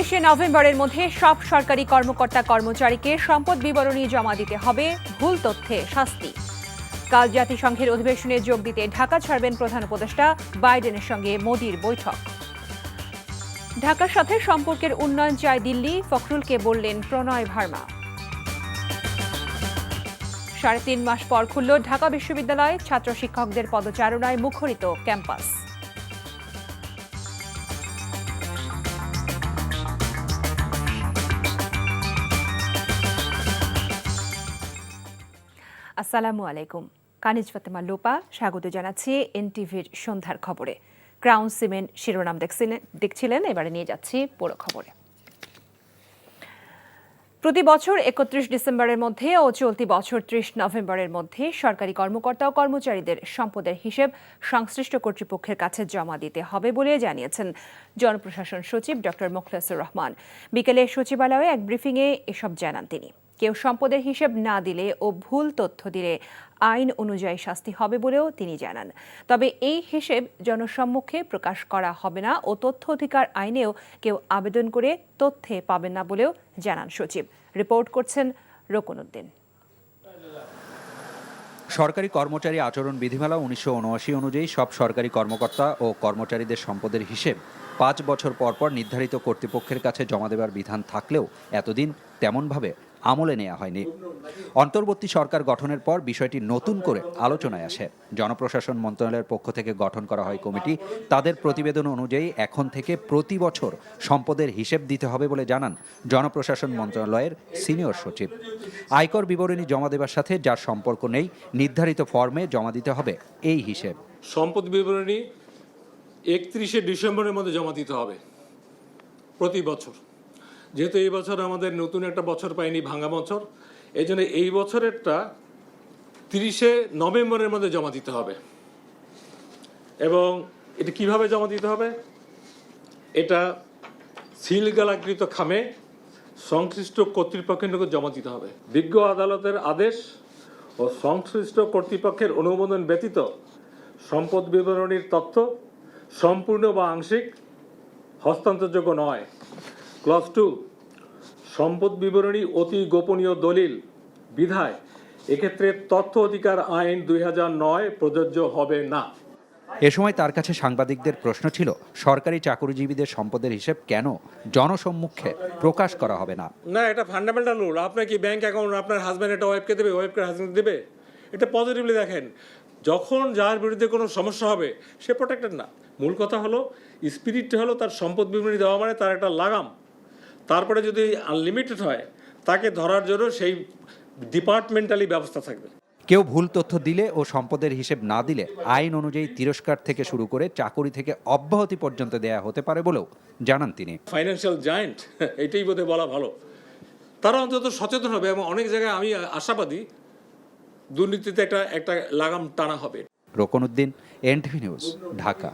31শে নভেম্বরের মধ্যে সব সরকারি কর্মকর্তা কর্মচারীকে সম্পদ বিবরণী জমা দিতে হবে, ভুল তথ্যে শাস্তি। কাল জাতিসংঘের অধিবেশনে যোগ দিতে ঢাকা ছাড়বেন প্রধান উপদেষ্টা, বাইডেনের সঙ্গে মোদির বৈঠক। ঢাকার সাথে সম্পর্কের উন্নয়ন চায় দিল্লি, ফখরুলকে বললেন প্রণয় ভার্মা। 3.5 মাস পর খুলল ঢাকা বিশ্ববিদ্যালয়, ছাত্র শিক্ষকদের পদচারণায় মুখরিত ক্যাম্পাস। আসসালামু আলাইকুম, কানিজ ফাতেমা লোপা স্বাগত জানাচ্ছি এনটিভির সন্ধ্যার খবরে। ক্রাউন সিমেন্ট শিরোনাম দেখছিলেন, এবারে নিয়ে যাচ্ছি পুরো খবরে। প্রতি বছর 31 ডিসেম্বরের মধ্যে ও চলতি বছর 30 নভেম্বরের মধ্যে সরকারি কর্মকর্তা ও কর্মচারীদের সম্পদের হিসেব সংশ্লিষ্ট কর্তৃপক্ষের কাছে জমা দিতে হবে বলে জানিয়েছেন জনপ্রশাসন সচিব ডক্টর মোখলেসুর রহমান। বিকেলে সচিবালয়ে এক ব্রিফিংয়ে এসব জানান তিনি। কেউ সম্পদের হিসেব না দিলে ও ভুল তথ্য দিলে আইন অনুযায়ী শাস্তি হবে বলেও তিনি জানান। তবে এই হিসেব জনসম্মুখে প্রকাশ করা হবে না ও তথ্য অধিকার আইনেও কেউ আবেদন করে তথ্যে পাবেন না বলেও জানান সচিব। রিপোর্ট করছেন রকুনউদ্দিন। সরকারি কর্মচারী আচরণ বিধিমালা 1979 অনুযায়ী সব সরকারি কর্মকর্তা ও কর্মচারীদের সম্পদের হিসেব 5 বছর পর পর নির্ধারিত কর্তৃপক্ষের কাছে জমা দেওয়ার বিধান থাকলেও এতদিন তেমনভাবে আমলে নেওয়া হয়নি। অন্তর্বর্তী সরকার গঠনের পর বিষয়টি নতুন করে আলোচনায় আসে। জনপ্রশাসন মন্ত্রণালয়ের পক্ষ থেকে গঠন করা হয় কমিটি। তাদের প্রতিবেদন অনুযায়ী এখন থেকে প্রতি বছর সম্পদের হিসেব দিতে হবে বলে জানান জনপ্রশাসন মন্ত্রণালয়ের সিনিয়র সচিব। আয়কর বিবরণী জমা দেওয়ার সাথে যার সম্পর্ক নেই, নির্ধারিত ফর্মে জমা দিতে হবে এই হিসেব। সম্পদ বিবরণী 31শে ডিসেম্বরের মধ্যে জমা দিতে হবে প্রতি বছর। যেহেতু এই বছর আমাদের নতুন একটা বছর পাইনি, ভাঙা বছর, এই জন্য এই বছরেরটা 30শে নভেম্বরের মধ্যে জমা দিতে হবে। এবং এটা কিভাবে জমা দিতে হবে? এটা সিলগালাকৃত খামে সংশ্লিষ্ট কর্তৃপক্ষের নিকট জমা দিতে হবে। বিজ্ঞ আদালতের আদেশ ও সংশ্লিষ্ট কর্তৃপক্ষের অনুমোদন ব্যতীত সম্পদ বিবরণীর তথ্য সম্পূর্ণ বা আংশিক হস্তান্তরযোগ্য নয়। ক্লজ 2, সম্পদ বিবরণী অতি গোপনীয় দলিল বিধায় এক্ষেত্রে তথ্য অধিকার আইন 2009 প্রযোজ্য হবে না। এ সময় তার কাছে সাংবাদিকদের প্রশ্ন ছিল, সরকারি চাকরিজীবীদের সম্পদের হিসেব কেন জনসম্মুখে প্রকাশ করা হবে না? না, এটা ফান্ডামেন্টাল রুল। আপনার কি ব্যাংক অ্যাকাউন্ট আপনার হাজব্যান্ড একটা ওয়াইফকে দেবে, ওয়াইফকে হাজব্যান্ড দেবে? এটা পজিটিভলি দেখেন। যখন যার বিরুদ্ধে কোনো সমস্যা হবে সে প্রোটেক্টেড না। মূল কথা হলো স্পিরিটটা হলো তার সম্পদ বিবরণী দেওয়া মানে তার একটা লাগাম। তারপরে যদি আনলিমিটেড হয় তাকে ধরার জন্য সেই ডিপার্টমেন্টালি ব্যবস্থা থাকবে। কেউ ভুল তথ্য দিলে ও সম্পদের হিসেব না দিলে আইন অনুযায়ী তিরস্কার থেকে শুরু করে চাকরি থেকে অব্যাহতি পর্যন্ত দেয়া হতে পারে বলেও জানান তিনি। ফাইন্যান্সিয়াল জায়ান্ট, এটাই বোধহয় বলা ভালো। তারা অন্তত সচেতন হবে এবং অনেক জায়গায় আমি আশাবাদী দুর্নীতিতে একটা লাগাম টানা হবে। রকুনউদ্দিন, এনটিভি নিউজ, ঢাকা।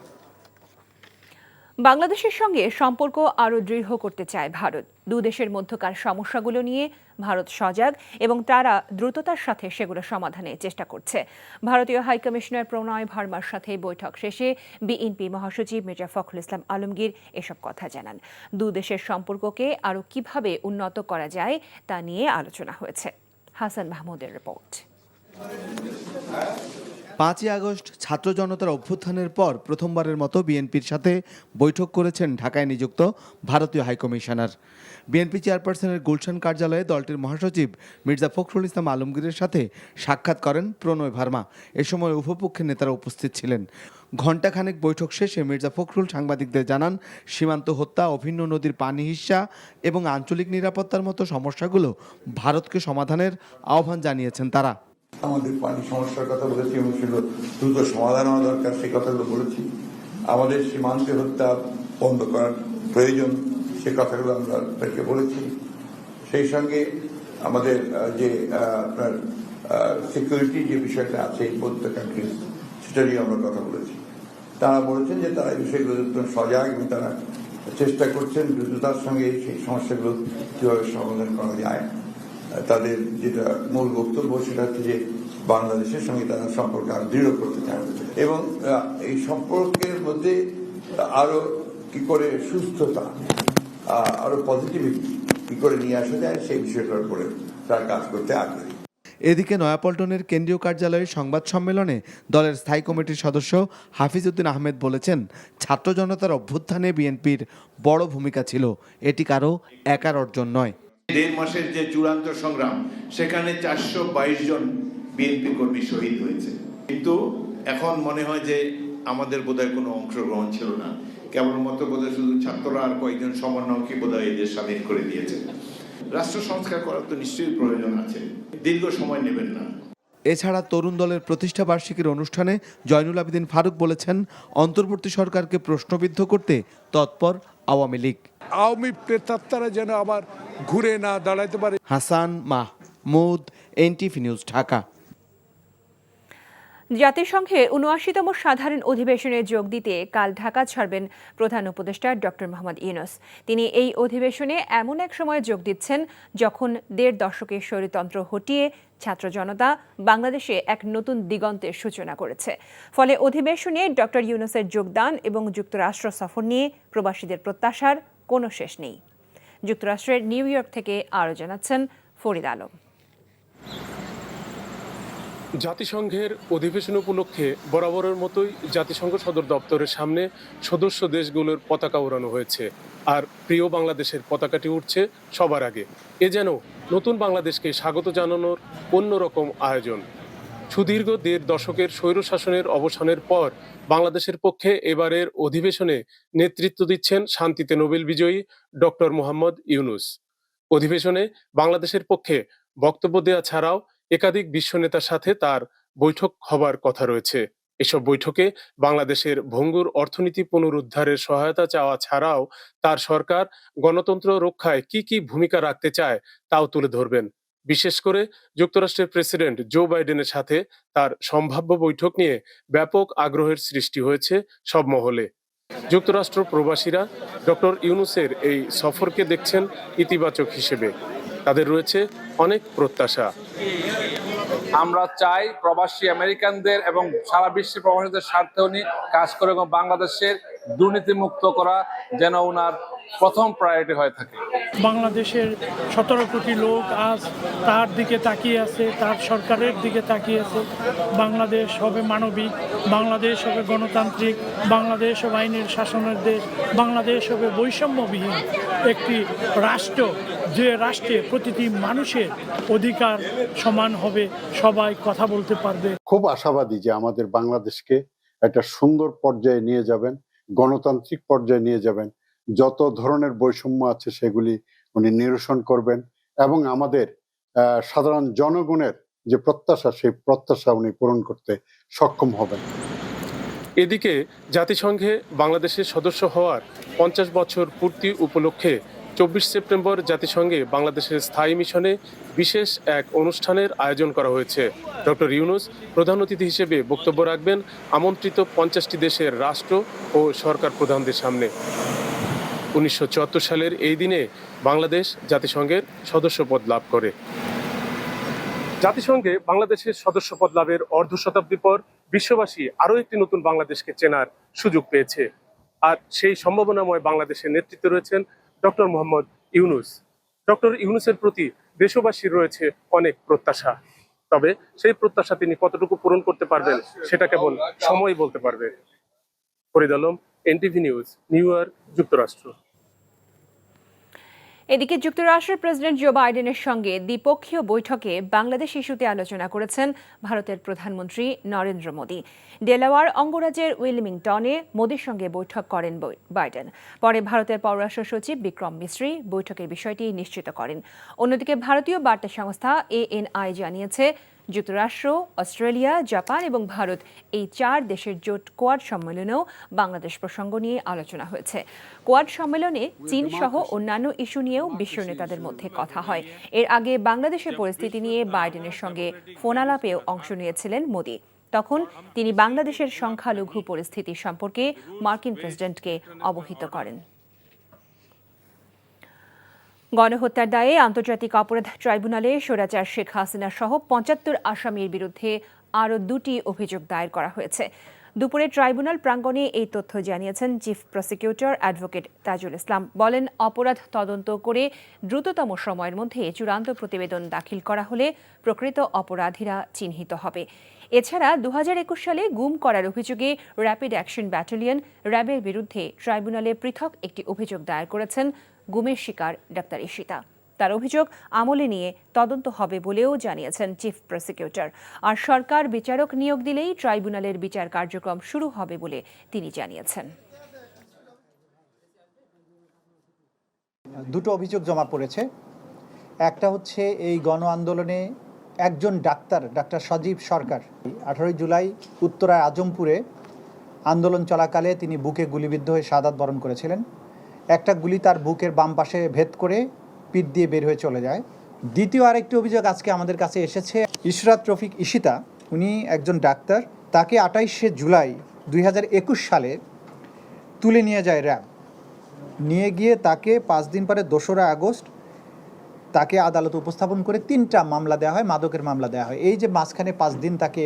বাংলাদেশের সঙ্গে সম্পর্ক আরও দৃঢ় করতে চায় ভারত। দু দেশের মধ্যকার সমস্যাগুলো নিয়ে ভারত সজাগ এবং তারা দ্রুততার সাথে সেগুলো সমাধানের চেষ্টা করছে। ভারতীয় হাইকমিশনার প্রণয় ভার্মার সাথে বৈঠক শেষে বিএনপি মহাসচিব মির্জা ফখরুল ইসলাম আলমগীর এসব কথা জানান। দু দেশের সম্পর্ককে আরও কিভাবে উন্নত করা যায় তা নিয়ে আলোচনা হয়েছে। হাসান মাহমুদের রিপোর্ট। 5ই আগস্ট ছাত্র জনতার অভ্যুত্থানের পর প্রথমবারের মতো বিএনপির সাথে বৈঠক করেছেন ঢাকায় নিযুক্ত ভারতীয় হাইকমিশনার। বিএনপি চেয়ারপারসনের গুলশান কার্যালয়ে দলটির মহাসচিব মির্জা ফখরুল ইসলাম আলমগীরের সাথে সাক্ষাৎ করেন প্রণয় ভার্মা। এ সময় উভয়পক্ষের নেতারা উপস্থিত ছিলেন। ঘণ্টাখানেক বৈঠক শেষে মির্জা ফখরুল সাংবাদিকদের জানান, সীমান্ত হত্যা, অভিন্ন নদীর পানি হিস্যা এবং আঞ্চলিক নিরাপত্তার মতো সমস্যাগুলো ভারতকে সমাধানের আহ্বান জানিয়েছেন তারা। আমাদের পানি সমস্যার কথা বলেছি এবং সেগুলো দ্রুত সমাধান হওয়া দরকার, সেই কথাগুলো বলেছি। আমাদের সীমান্তে হত্যা বন্ধ করার প্রয়োজন, সে কথাগুলো আমরা তাদেরকে বলেছি। সেই সঙ্গে আমাদের যে আপনার সিকিউরিটি যে বিষয়টা আছে এই বোথ কান্ট্রিজ, সেটা নিয়ে আমরা কথা বলেছি। তারা বলেছেন যে তারা এই বিষয়গুলো সজাগ এবং তারা চেষ্টা করছেন দ্রুততার সঙ্গে সেই সমস্যাগুলো কীভাবে সমাধান করা যায়। তাদের যেটা মূল বক্তব্য সেটা হচ্ছে যে বাংলাদেশের সঙ্গে তারা সম্পর্ক আরো দৃঢ় করতে চান এবং এই সম্পর্কের মধ্যে আরো কি করে সুস্থতা আরো পজিটিভিটি কি করে নিয়ে আসা যায় সেই বিষয়টার উপরে তারা কাজ করতে আগ্রহী। এদিকে নয়াপল্টনের কেন্দ্রীয় কার্যালয়ে সংবাদ সম্মেলনে দলের স্থায়ী কমিটির সদস্য হাফিজ উদ্দিন আহমেদ বলেছেন, ছাত্র জনতার অভ্যুত্থানে বিএনপির বড় ভূমিকা ছিল, এটি কারো একার অর্জন নয়। 1.5 মাসের যে চূড়ান্ত সংগ্রাম, সেখানে 422 জন বিএনপি কর্মী শহীদ হয়েছে, কিন্তু এখন মনে হয় যে আমাদের বোধহয় কোনো অংশগ্রহণ ছিল না, কেবলমাত্র বোধহয় শুধু ছাত্ররা আর কয়েকজন সমন্বয়কই বোধহয় এদের স্বাধীন করে দিয়েছে। রাষ্ট্র সংস্কার করার তো নিশ্চয়ই প্রয়োজন আছে, দীর্ঘ সময় নেবেন না। এছাড়া তরুণ দলের প্রতিষ্ঠা বার্ষিকীর অনুষ্ঠানে জয়নুল আবেদিন ফারুক বলেছেন, অন্তর্বর্তী সরকারকে প্রশ্নবিদ্ধ করতে তৎপর আওয়ামী লীগ। আওয়ামী প্রেতাত্মারা যেন আবার ঘুরে না দাঁড়াতে পারে। Hasan Mahmud, NTV news, Dhaka. জাতিসংঘের ৭৯তম সাধারণ অধিবেশনে যোগ দিতে কাল ঢাকা ছাড়বেন প্রধান উপদেষ্টা ডক্টর মোহাম্মদ ইউনূস। তিনি এই অধিবেশনে এমন এক সময়ে যোগ দিচ্ছেন যখন ১.৫ দশকের স্বৈরতন্ত্র হটিয়ে ছাত্র জনতা বাংলাদেশে এক নতুন দিগন্তের সূচনা করেছে। ফলে অধিবেশনে ডক্টর ইউনূসের যোগদান এবং যুক্তরাষ্ট্র সফর নিয়ে প্রবাসীদের প্রত্যাশার কোনো শেষ নেই। যুক্তরাষ্ট্রের নিউ ইয়র্ক থেকে আরও জানাচ্ছেন ফরিদ আলম। জাতিসংঘের অধিবেশন উপলক্ষে বরাবরের মতোই জাতিসংঘ সদর দপ্তরের সামনে সদস্য দেশগুলোর পতাকা ওড়ানো হয়েছে, আর প্রিয় বাংলাদেশের পতাকাটি উঠছে সবার আগে। এ যেন নতুন বাংলাদেশকে স্বাগত জানানোর অন্যরকম আয়োজন। সুদীর্ঘ ১.৫ দশকের স্বৈরশাসনের অবসানের পর বাংলাদেশের পক্ষে এবারের অধিবেশনে নেতৃত্ব দিচ্ছেন শান্তিতে নোবেল বিজয়ী ডক্টর মোহাম্মদ ইউনূস। অধিবেশনে বাংলাদেশের পক্ষে বক্তব্য দেওয়া ছাড়াও একাধিক বিশ্ব নেতার সাথে তার বৈঠক হবার কথা রয়েছে। এসব বৈঠকে বাংলাদেশের ভঙ্গুর অর্থনীতি পুনরুদ্ধারের সহায়তা চাওয়া ছাড়াও তার সরকার গণতন্ত্র রক্ষায় কি কি ভূমিকা রাখতে চায় তাও তুলে ধরবেন। বিশেষ করে যুক্তরাষ্ট্রের প্রেসিডেন্ট জো বাইডেনের সাথে তার সম্ভাব্য বৈঠক নিয়ে ব্যাপক আগ্রহের সৃষ্টি হয়েছে সব মহলে। যুক্তরাষ্ট্র প্রবাসীরা ডক্টর ইউনূসের এই সফরকে দেখছেন ইতিবাচক হিসেবে। তাদের রয়েছে অনেক প্রত্যাশা। আমরা চাই প্রবাসী আমেরিকানদের এবং সারা বিশ্বের প্রবাসীদের স্বার্থে উনি কাজ করে এবং বাংলাদেশের দুর্নীতিমুক্ত করা যেন ওনার প্রথম প্রায়োরিটি হয়ে থাকে। বাংলাদেশের ১৭ কোটি লোক আজ তার দিকে তাকিয়ে আছে, তার সরকারের দিকে তাকিয়ে আছে। বাংলাদেশ হবে মানবিক, বাংলাদেশ হবে গণতান্ত্রিক, বাংলাদেশ হবে আইনের শাসনের দেশ, বাংলাদেশ হবে বৈষম্যবিহীন একটি রাষ্ট্র, যে রাষ্ট্রে প্রতিটি মানুষের অধিকার সমান হবে, সবাই কথা বলতে পারবে। খুব আশাবাদী যে আমাদের বাংলাদেশকে একটা সুন্দর পর্যায়ে নিয়ে যাবেন, গণতান্ত্রিক পর্যায়ে নিয়ে যাবেন। যত ধরনের বৈষম্য আছে সেগুলি উনি নিরসন করবেন এবং আমাদের সাধারণ জনগণের যে প্রত্যাশা, সেই প্রত্যাশা উনি পূরণ করতে সক্ষম হবেন। এদিকে জাতিসংঘে বাংলাদেশের সদস্য হওয়ার ৫০ বছর পূর্তি উপলক্ষে ২৪ সেপ্টেম্বর জাতিসংঘে বাংলাদেশের স্থায়ী মিশনে বিশেষ এক অনুষ্ঠানের আয়োজন করা হয়েছে। ডক্টর ইউনূস প্রধান অতিথি হিসেবে বক্তব্য রাখবেন আমন্ত্রিত ৫০টি দেশের রাষ্ট্র ও সরকার প্রধানদের সামনে। ১৯৭৪ সালের এই দিনে বাংলাদেশ জাতিসংঘের সদস্যপদ লাভ করে। জাতিসংঘে বাংলাদেশের সদস্যপদ লাভের অর্ধ শতাব্দী পর বিশ্ববাসী আরও একটি নতুন বাংলাদেশকে চেনার সুযোগ পেয়েছে, আর সেই সম্ভাবনাময় বাংলাদেশের নেতৃত্বে রয়েছেন ডক্টর মোহাম্মদ ইউনূস। ডক্টর ইউনূসের প্রতি দেশবাসীর রয়েছে অনেক প্রত্যাশা, তবে সেই প্রত্যাশা তিনি কতটুকু পূরণ করতে পারবেন সেটা কেবল সময় বলতে পারবে। Farid Alam, NTV news, new York, যুক্তরাষ্ট্র। এদিকে যুক্তরাষ্ট্রের প্রেসিডেন্ট জো বাইডেনের সঙ্গে দ্বিপক্ষীয় বৈঠকে বাংলাদেশ ইস্যুতে আলোচনা করেছেন ভারতের প্রধানমন্ত্রী নরেন্দ্র মোদী। ডেলাওয়ার অঙ্গরাজ্যের উইলমিংটনে মোদীর সঙ্গে বৈঠক করেন বাইডেন। পরে ভারতের পররাষ্ট্র সচিব বিক্রম মিশ্রি বৈঠকের বিষয়টি নিশ্চিত করেন। অন্যদিকে ভারতীয় বার্তা সংস্থা ANI জানিয়েছে, যুক্তরাষ্ট্র, অস্ট্রেলিয়া, জাপান এবং ভারত এই 4 দেশের জোট কোয়াড সম্মেলনেও বাংলাদেশ প্রসঙ্গ নিয়ে আলোচনা হয়েছে। কোয়াড সম্মেলনে চীন সহ অন্যান্য ইস্যু নিয়েও বিশ্ব নেতাদের মধ্যে কথা হয়। এর আগে বাংলাদেশের পরিস্থিতি নিয়ে বাইডেনের সঙ্গে ফোনালাপেও অংশ নিয়েছিলেন মোদী। তখন তিনি বাংলাদেশের সংখ্যালঘু পরিস্থিতি সম্পর্কে মার্কিন প্রেসিডেন্টকে অবহিত করেন। গণহত্যার দায়ে আন্তর্জাতিক অপরাধ ট্রাইব্যুনালে স্বৈরাচার শেখ হাসিনা সহ ৭৫ আসামির বিরুদ্ধে আরও 2টি অভিযোগ দায়ের করা হয়েছে। দুপুরে ট্রাইব্যুনাল প্রাঙ্গণে এই তথ্য জানিয়েছেন chief prosecutor advocate Tajul Islam. বলেন, অপরাধ তদন্ত করে দ্রুততম সময়ের মধ্যে চূড়ান্ত প্রতিবেদন দাখিল করা হলে প্রকৃত অপরাধীরা চিহ্নিত হবে। এছাড়া 2021 সালে গুম করার অভিযোগে র্যাপিড অ্যাকশন ব্যাটালিয়ন র্যাবের বিরুদ্ধে ট্রাইব্যুনালে পৃথক একটি অভিযোগ দায়ের করেছেন গুমের শিকার ডাক্তার ঈশিতা। তার অভিযোগ আমলে নিয়ে তদন্ত হবে বলেও জানিয়েছেন চিফ প্রসিকিউটর। আর সরকার বিচারক নিয়োগ দিলেই ট্রাইব্যুনালের বিচার কার্যক্রম শুরু হবে বলে তিনি জানিয়েছেন। দুটো অভিযোগ জমা পড়েছে। একটা হচ্ছে এই গণ আন্দোলনে একজন ডাক্তার সজীব সরকার 18 জুলাই উত্তরায় আজমপুরে আন্দোলন চলাকালে তিনি বুকে গুলিবিদ্ধ হয়ে শাহাদাত বরণ করেছিলেন। একটা গুলি তার বুকের বাম পাশে ভেদ করে পিঠ দিয়ে বের হয়ে চলে যায়। দ্বিতীয় আরেকটি অভিযোগ আজকে আমাদের কাছে এসেছে। ইশরাত রফিক ঈশিতা, উনি একজন ডাক্তার, তাকে 28শে জুলাই 2021 সালে তুলে নিয়ে যায় র্যাব। নিয়ে গিয়ে তাকে 5 দিন পরে 2রা আগস্ট তাকে আদালতে উপস্থাপন করে 3টা মামলা দেওয়া হয়, মাদকের মামলা দেওয়া হয়। এই যে মাঝখানে 5 দিন তাকে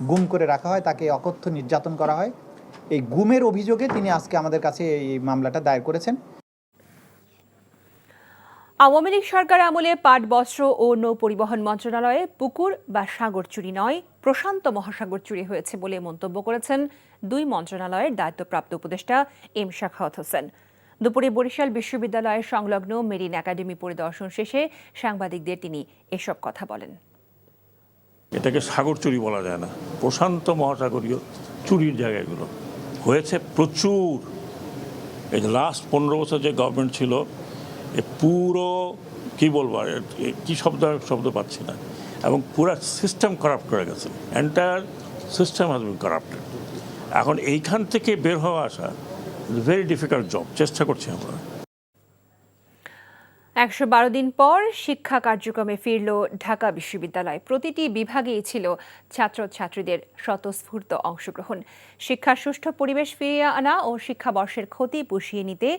গুম করে রাখা হয়, তাকে অকথ্য নির্যাতন করা হয়, এই গুমের অভিযোগে তিনি আজকে আমাদের কাছে এই মামলাটা দায়ের করেছেন। আওয়ামী লীগ সরকার আমলে পাট, বস্ত্র ও নৌ পরিবহন মন্ত্রণালয়ে পুকুর বা সাগর চুরি নয়, প্রশান্ত মহাসাগর চুরি হয়েছে বলে মন্তব্য করেছেন 2 মন্ত্রণালয়ের দায়িত্বপ্রাপ্ত উপদেষ্টা এম শাখাওয়াত হোসেন। দুপুরে বরিশাল বিশ্ববিদ্যালয়ের সংলগ্ন মেরিন একাডেমি পরিদর্শন শেষে সাংবাদিকদের তিনি এসব কথা বলেন। এটাকে সাগর চুরি বলা যায় না, প্রশান্ত মহাসাগরীয় চুরির জায়গাগুলো হয়েছে প্রচুর। এই লাস্ট 15 বছর যে গভর্নমেন্ট ছিল, এ পুরো কি বলবো, কি শব্দ পাচ্ছি না, এবং পুরো সিস্টেম করাপ্ট করে গেছে। Entire system has been corrupted. এখন এইখান থেকে বের হওয়া আসা ভেরি ডিফিকাল্ট জব। চেষ্টা করছি আমরা। 112 দিন পর শিক্ষা কার্যক্রমে ফিরল ঢাকা বিশ্ববিদ্যালয়। প্রতিটি বিভাগেই ছিল ছাত্রছাত্রীদের স্বতঃস্ফূর্ত অংশগ্রহণ। শিক্ষার সুষ্ঠু পরিবেশ ফিরিয়ে আনা ও শিক্ষাবর্ষের ক্ষতি পুষিয়ে নিতে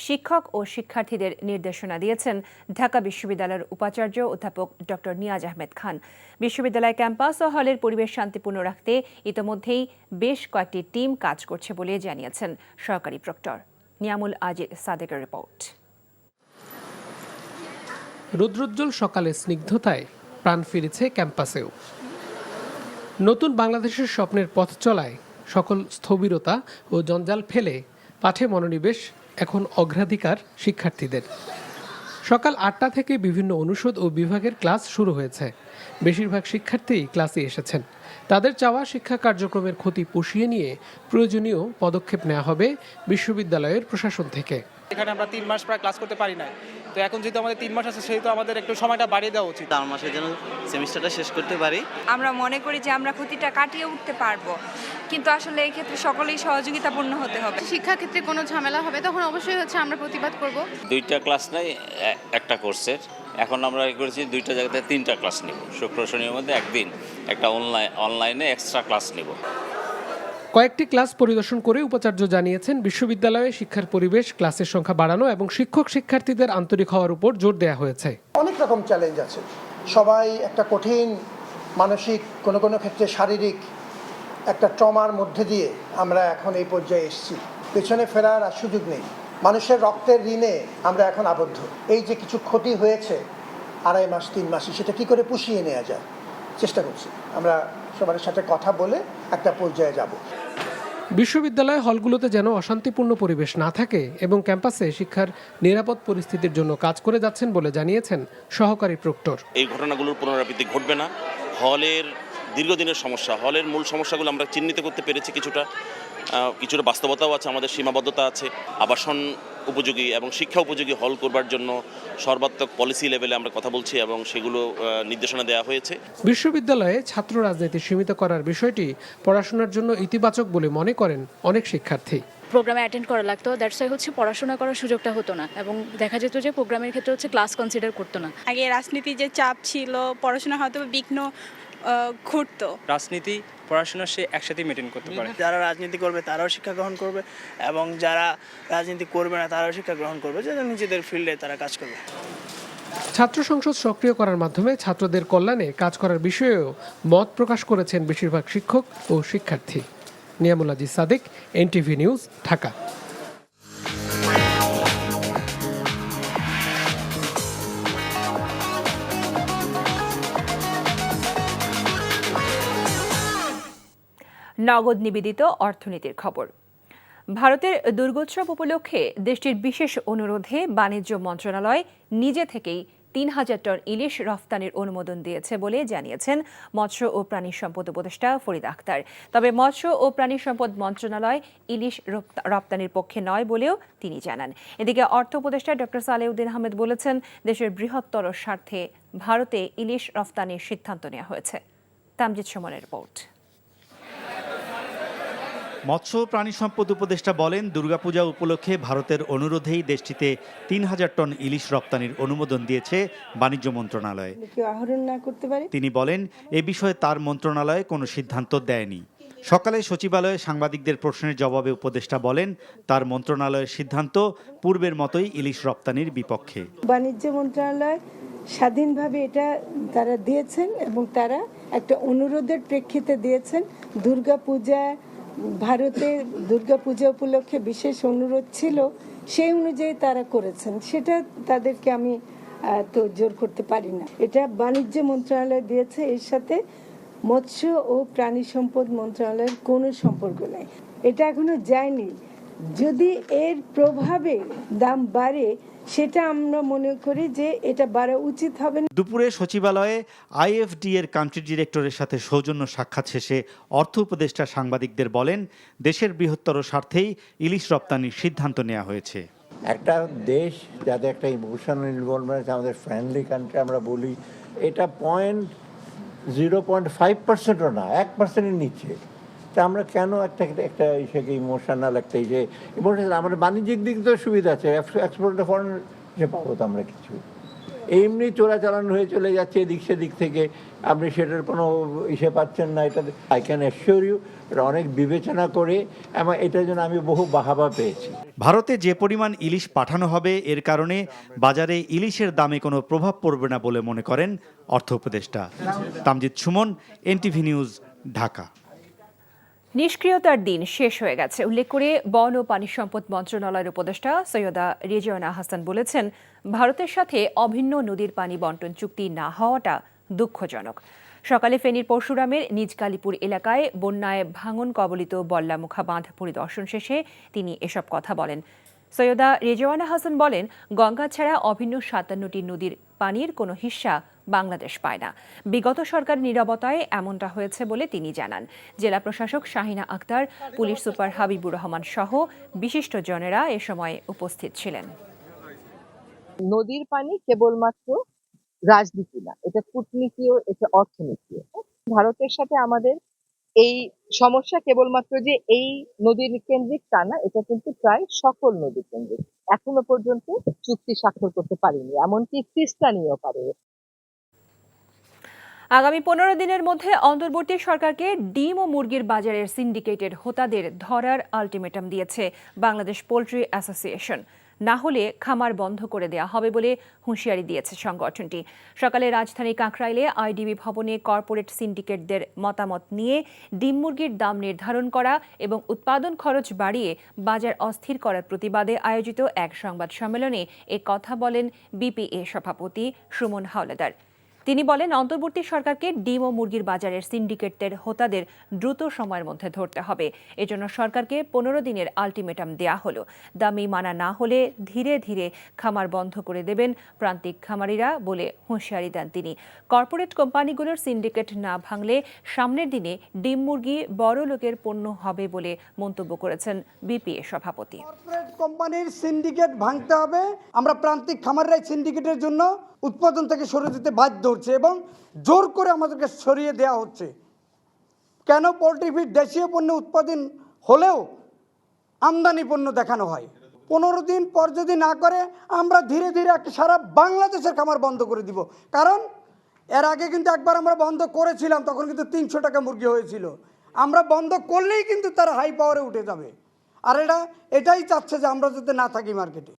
শিক্ষক ও শিক্ষার্থীদের নির্দেশনা দিয়েছেন ঢাকা বিশ্ববিদ্যালয়ের উপাচার্য অধ্যাপক ডক্টর নিয়াজ আহমেদ খান। বিশ্ববিদ্যালয় ক্যাম্পাস ও হলের পরিবেশ শান্তিপূর্ণ রাখতে ইতোমধ্যেই বেশ কয়েকটি টিম কাজ করছে বলে জানিয়েছেন সহকারী প্রক্টর। নিয়ামুল আজিজ সাদেকের রিপোর্ট। রৌদ্রোজ্জ্বল সকালের স্নিগ্ধতায় প্রাণ ফিরেছে ক্যাম্পাসেও। নতুন বাংলাদেশের স্বপ্নের পথ চলায় সকল স্থবিরতা ও জঞ্জাল ফেলে পাঠে মনোনিবেশ এখন অগ্রাধিকার শিক্ষার্থীদের। সকাল 8টা থেকে বিভিন্ন অনুষদ ও বিভাগের ক্লাস শুরু হয়েছে। বেশিরভাগ শিক্ষার্থীই ক্লাসে এসেছেন। তাদের চাওয়া শিক্ষা কার্যক্রমের ক্ষতি পুষিয়ে নিয়ে প্রয়োজনীয় পদক্ষেপ নেওয়া হবে বিশ্ববিদ্যালয়ের প্রশাসন থেকে। এখানে আমরা 3 মাস প্রায় ক্লাস করতে পারি না, তো এখন যেহেতু আমাদের 3 মাস আছে, সেহেতু আমাদের একটু সময়টা বাড়িয়ে দেওয়া উচিত। 4 মাসের জন্য সেমিস্টারটা শেষ করতে পারি। আমরা মনে করি যে আমরা ক্ষতিটা কাটিয়ে উঠতে পারবো, কিন্তু আসলে এই ক্ষেত্রে সকলেই সহযোগিতাপূর্ণ হতে হবে। শিক্ষা ক্ষেত্রে কোনো ঝামেলা হবে তখন অবশ্যই আমরা প্রতিবাদ করব। 2টা ক্লাস নাই একটা কোর্সের, এখন আমরা করেছি 2টা জায়গাতে 3টা ক্লাস নিব। শুক্র শনির মধ্যে একদিন একটা অনলাইনে এক্সট্রা ক্লাস নিব। কয়েকটি ক্লাস পরিদর্শন করে উপাচার্য জানিয়েছেন, বিশ্ববিদ্যালয়ে শিক্ষার পরিবেশ, ক্লাসের সংখ্যা বাড়ানো এবং শিক্ষক শিক্ষার্থীদের আন্তরিক হওয়ার উপর জোর দেওয়া হয়েছে। অনেক রকম চ্যালেঞ্জ আছে, সবাই একটা কঠিন মানসিক, কোনো ক্ষেত্রে শারীরিক একটা ট্রমার মধ্যে দিয়ে আমরা এখন এই পর্যায়ে এসেছি। পেছনে ফেরার আর সুযোগ নেই। মানুষের রক্তের ঋণে আমরা এখন আবদ্ধ। এই যে কিছু ক্ষতি হয়েছে 2.5 মাস 3 মাসে, সেটা কি করে পুষিয়ে নেওয়া যায় চেষ্টা করছি। আমরা সবার সাথে কথা বলে একটা পর্যায়ে যাব। বিশ্ববিদ্যালয় হলগুলোতে যেন অশান্তিপূর্ণ পরিবেশ না থাকে এবং ক্যাম্পাসে শিক্ষার নিরাপদ পরিস্থিতির জন্য কাজ করে যাচ্ছেন বলে জানিয়েছেন সহকারী প্রক্টর। এই ঘটনাগুলোর পুনরাবৃত্তি ঘটবে না। হলের দীর্ঘদিনের সমস্যা, হলের মূল সমস্যাগুলো আমরা চিহ্নিত করতে পেরেছি। কিছুটা বাস্তবতাও আছে, আমাদের সীমাবদ্ধতা আছে। আবাসন উপযোগী এবং শিক্ষা উপযোগী হল করবার জন্য সর্বাত্মক পলিসি লেভেলে আমরা কথা বলছি এবং সেগুলো নির্দেশনা দেওয়া হয়েছে। বিশ্ববিদ্যালয়ে ছাত্র রাজনীতি সীমিত করার বিষয়টি পড়াশোনার জন্য ইতিবাচক বলে মনে করেন অনেক শিক্ষার্থী। প্রোগ্রামে অ্যাটেন্ড করা লাগতো, দ্যাটস ওয়াই পড়াশোনা করার সুযোগটা হতো না, এবং দেখা যেত যে প্রোগ্রামের ক্ষেত্রে ক্লাস কনসিডার করতো না। আগে রাজনীতির যে চাপ ছিল, পড়াশোনা হয়তো বিঘ্ন ঘটতো। রাজনীতি পড়াশোনা সে একসাথে মেনটেন করতে পারে। যারা রাজনীতি করবে তারাও শিক্ষা গ্রহণ করবে, এবং যারা রাজনীতি করবে না তারাও শিক্ষা গ্রহণ করবে, যারা নিজেদের ফিল্ডে তারা কাজ করবে। ছাত্র সংসদ সক্রিয় করার মাধ্যমে ছাত্রদের কল্যাণে কাজ করার বিষয়েও মত প্রকাশ করেছেন বেশিরভাগ শিক্ষক ও শিক্ষার্থী। Niamul Aziz Sadiq, NTV news, Dhaka. নগদ নিবেদিত অর্থনীতির খবর। ভারতের দুর্গোৎসব উপলক্ষে দেশটির বিশেষ অনুরোধে বাণিজ্য মন্ত্রণালয় নিজে থেকেই ৩,০০০ টন ইলিশ রফতানির অনুমোদন দিয়েছে বলে জানিয়েছেন মৎস্য ও প্রাণী সম্পদ উপদেষ্টা ফরিদ আখতার। তবে মৎস্য ও প্রাণী সম্পদ মন্ত্রণালয় ইলিশ রপ্তানির পক্ষে নয় বলেও তিনি জানান। এদিকে অর্থ উপদেষ্টা ডক্টর সালেউদ্দিন আহমেদ বলেছেন, দেশের বৃহত্তর স্বার্থে ভারতে ইলিশ রফতানির সিদ্ধান্ত নেওয়া হয়েছে। তামজিদ সুমনের রিপোর্ট। মৎস্য প্রাণী সম্পদ উপদেষ্টা বলেন, দুর্গাপূজা উপলক্ষে ভারতের অনুরোধেই দেশটিতে ৩,০০০ টন ইলিশ রপ্তানির অনুমোদন দিয়েছে বাণিজ্য মন্ত্রণালয়। তিনি বলেন, এ বিষয়ে তার মন্ত্রণালয় কোনো সিদ্ধান্ত দেয়নি। সকালে সচিবালয়ে সাংবাদিকদের প্রশ্নের জবাবে উপদেষ্টা বলেন, তার মন্ত্রণালয়ের সিদ্ধান্ত পূর্বের মতোই ইলিশ রপ্তানির বিপক্ষে। বাণিজ্য মন্ত্রণালয় স্বাধীনভাবে এটা তারা দিয়েছেন এবং তারা একটা অনুরোধের প্রেক্ষিতে দিয়েছেন। ভারতের দুর্গাপূজা উপলক্ষে বিশেষ অনুরোধ ছিল, সেই অনুযায়ী তারা করেছেন। সেটা তাদেরকে আমি তো জোর করতে পারি না। এটা বাণিজ্য মন্ত্রণালয় দিয়েছে, এর সাথে মৎস্য ও প্রাণী সম্পদ মন্ত্রণালয়ের কোনো সম্পর্ক নেই। এটা এখনো যায়নি। যদি এর প্রভাবে দাম বাড়ে, সেটা আমরা মনে করি যে এটা বাড়া উচিত হবে না। দুপুরে সচিবালয়ে আইএফডি এর কান্ট্রি ডিরেক্টরের সাথে সৌজন্য সাক্ষাৎ শেষে অর্থ উপদেষ্টা সাংবাদিকদের বলেন, দেশের বৃহত্তর স্বার্থেই ইলিশ রপ্তানির সিদ্ধান্ত নেওয়া হয়েছে। একটা দেশ যাতে একটা ইমোশনাল ইনভলভমেন্ট, আমাদের ফ্রেন্ডলি কান্ট্রি আমরা বলি, এটা 0.5%ও না, 1%-এর নিচে। তা আমরা কেন একটা ইসেকে ইমোশনাল একটা ইমোশনাল, আমাদের বাণিজ্যিক দিক তো সুবিধা আছে, এক্সপোর্ট ফরেন যে পাবো তো আমরা কিছু, এমনি চোরাচালান হয়ে চলে যাচ্ছে এদিক সেদিক থেকে, আপনি সেটার কোনো পাচ্ছেন না। এটা আই ক্যান অ্যাসিওর ইউ, এটা অনেক বিবেচনা করে এবং এটার জন্য আমি বহু বাহাবা পেয়েছি। ভারতে যে পরিমাণ ইলিশ পাঠানো হবে, এর কারণে বাজারে ইলিশের দামে কোনো প্রভাব পড়বে না বলে মনে করেন অর্থ উপদেষ্টা। Tamjid Sumon, NTV news, Dhaka. নিষ্ক্রিয়তার দিন শেষ হয়ে গেছে উল্লেখ করে বন ও পানি সম্পদ মন্ত্রণালয়ের উপদেষ্টা সৈয়দা রেজওয়ানা হাসান বলেছেন, ভারতের সাথে অভিন্ন নদীর পানি বন্টন চুক্তি না হওয়াটা দুঃখজনক। সকালে ফেনীর পরশুরামের নিজ কালীপুর এলাকায় বন্যায় ভাঙন কবলিত বল্লামুখা বাঁধ পরিদর্শন শেষে তিনি এসব কথা বলেন। সৈয়দা রেজওয়ানা হাসান বলেন, গঙ্গা ছাড়া অভিন্ন 57টি নদীর পানির কোনো হিস্সা বাংলাদেশ পায় না। বিগত সরকার নীরবতায় এমনটা হয়েছে বলে তিনি জানান। জেলা প্রশাসক শাহিনা আক্তার, পুলিশ সুপার হাবিবুর রহমান সহ বিশিষ্টজনেরা এ সময় উপস্থিত ছিলেন। নদীর পানি কেবলমাত্র রাজনীতি না, এটা কূটনীতিও, এটা অর্থনীতিও। ভারতের সাথে আমাদের এই সমস্যা কেবলমাত্র যে এই নদী কেন্দ্রিক তা না, এটা কিন্তু প্রায় সকল নদী কেন্দ্রিক। এখনো পর্যন্ত চুক্তি স্বাক্ষর করতে পারিনি, এমনকি তিস্তা নিয়েও পারে। আগামী 15 দিনের মধ্যে অন্তর্বর্তী সরকারকে ডিম ও মুরগির বাজারের সিন্ডিকেটের হোতাদের ধরার আলটিমেটাম দিয়েছে বাংলাদেশ পোল্ট্রি অ্যাসোসিয়েশন। না হলে খামার বন্ধ করে দেওয়া হবে বলে হুঁশিয়ারি দিয়েছে সংগঠনটি। সকালে রাজধানীর কাকরাইলে আইডিবি ভবনে কর্পোরেট সিন্ডিকেটদের মতামত নিয়ে ডিম মুরগির দাম নির্ধারণ করা এবং উৎপাদন খরচ বাড়িয়ে বাজার অস্থির করার প্রতিবাদে আয়োজিত এক সংবাদ সম্মেলনে এ কথা বলেন বিপিএ সভাপতি সুমন হাওলাদার। তিনি বলেন, অন্তর্বর্তী সরকারকে ডিম ও মুরগির বাজারের সিন্ডিকেটদের হোতাদের দ্রুত সময়ের মধ্যে ধরতে হবে। এজন্য সরকারকে 15 দিনের আলটিমেটাম দেয়া হলো। দামি মানা না হলে ধীরে ধীরে খামার বন্ধ করে দেবেন প্রান্তিক খামারিরা বলে হুঁশিয়ারি দেন তিনি। কর্পোরেট কোম্পানিগুলোর সিন্ডিকেট না ভাঙলে সামনের দিনে ডিম মুরগি বড় লোকের পণ্য হবে বলে মন্তব্য করেছেন বিপিএ সভাপতি। কর্পোরেট কোম্পানির সিন্ডিকেট ভাঙতে হবে। আমরা প্রান্তিক খামাররাই সিন্ডিকেটের জন্য উৎপাদন থেকে সরে যেতে বাধ্য হচ্ছে এবং জোর করে আমাদেরকে সরিয়ে দেওয়া হচ্ছে। কেন? পোলট্রি ফিড দেশীয় পণ্য উৎপাদন হলেও আমদানি পণ্য দেখানো হয়। 15 দিন পর যদি না করে, আমরা ধীরে ধীরে সারা বাংলাদেশের খামার বন্ধ করে দিব। কারণ এর আগে কিন্তু একবার আমরা বন্ধ করেছিলাম, তখন কিন্তু 300 টাকা মুরগি হয়েছিল। আমরা বন্ধ করলেই কিন্তু তারা হাই পাওয়ারে উঠে যাবে। আর এটাই চাচ্ছে যে আমরা যাতে না থাকি মার্কেটে।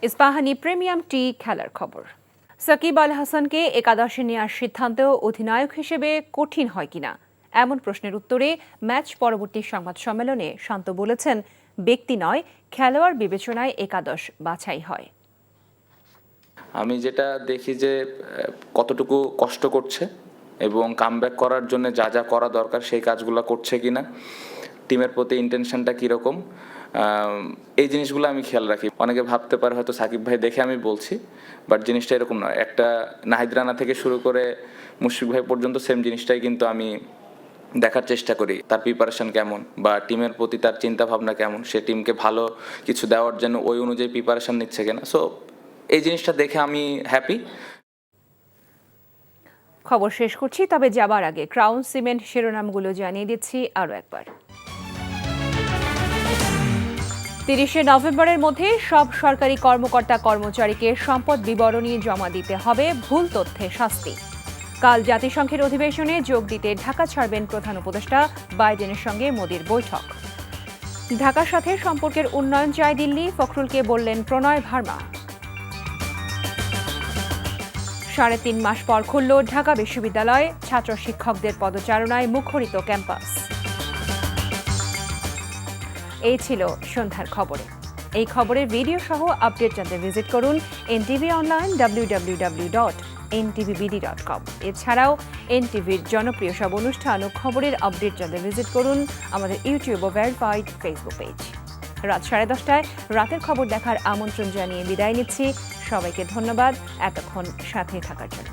ইস্পাহানি প্রিমিয়াম টি খেলার খবর। সাকিব আল হাসানকে একাদশে নেওয়ার সিদ্ধান্ত অধিনায়ক হিসেবে কঠিন হয় কিনা এমন প্রশ্নের উত্তরে ম্যাচ পরবর্তী সংবাদ সম্মেলনে শান্ত বলেছেন, ব্যক্তি নয়, খেলোয়াড় বিবেচনায় একাদশ বাছাই হয়। আমি যেটা দেখি যে কতটুকু কষ্ট করছে এবং কামব্যাক করার জন্য যা যা করা দরকার সেই কাজগুলো করছে কিনা, টিমের প্রতি ইন্টেনশনটা কীরকম, এই জিনিসগুলো আমি খেয়াল রাখি। অনেকে ভাবতে পারে হয়তো সাকিব ভাই দেখে আমি বলছি, বাট জিনিসটা এরকম নয়। একটা নাহিদ রানা থেকে শুরু করে মুশফিক ভাই পর্যন্ত সেম জিনিসটাই কিন্তু আমি দেখার চেষ্টা করি। তার প্রিপারেশন কেমন বা টিমের প্রতি তার চিন্তা ভাবনা কেমন, সে টিমকে ভালো কিছু দেওয়ার জন্য ওই অনুযায়ী প্রিপারেশন নিচ্ছে কিনা। সো এই জিনিসটা দেখে আমি হ্যাপি। খবর শেষ করছি, তবে যাবার আগে ক্রাউন সিমেন্ট শিরোনামগুলো জানিয়ে দিচ্ছি আরও একবার। 30শে নভেম্বরের মধ্যে সব সরকারি কর্মকর্তা কর্মচারীকে সম্পদ বিবরণী জমা দিতে হবে, ভুল তথ্যে শাস্তি। কাল জাতিসংঘের অধিবেশনে যোগ দিতে ঢাকা ছাড়বেন প্রধান উপদেষ্টা, বাইডেনের সঙ্গে মোদির বৈঠক। ঢাকার সাথে সম্পর্কের উন্নয়ন চায় দিল্লি, ফখরুলকে বললেন প্রণয় ভার্মা। 3.5 মাস পর খুলল ঢাকা বিশ্ববিদ্যালয়, ছাত্র শিক্ষকদের পদচারণায় মুখরিত ক্যাম্পাস। এই ছিল সন্ধ্যার খবরে। এই খবরের ভিডিও সহ আপডেট জানতে ভিজিট করুন এনটিভি অনলাইন www.ntvbd.com। এছাড়াও এনটিভির জনপ্রিয় সব অনুষ্ঠান ও খবরের আপডেট জানতে ভিজিট করুন আমাদের ইউটিউব ও ভেরিফাইড ফেসবুক পেজ। রাত 10:30টায় রাতের খবর দেখার আমন্ত্রণ জানিয়ে বিদায় নিচ্ছি। সবাইকে ধন্যবাদ এতক্ষণ সাথে থাকার জন্য।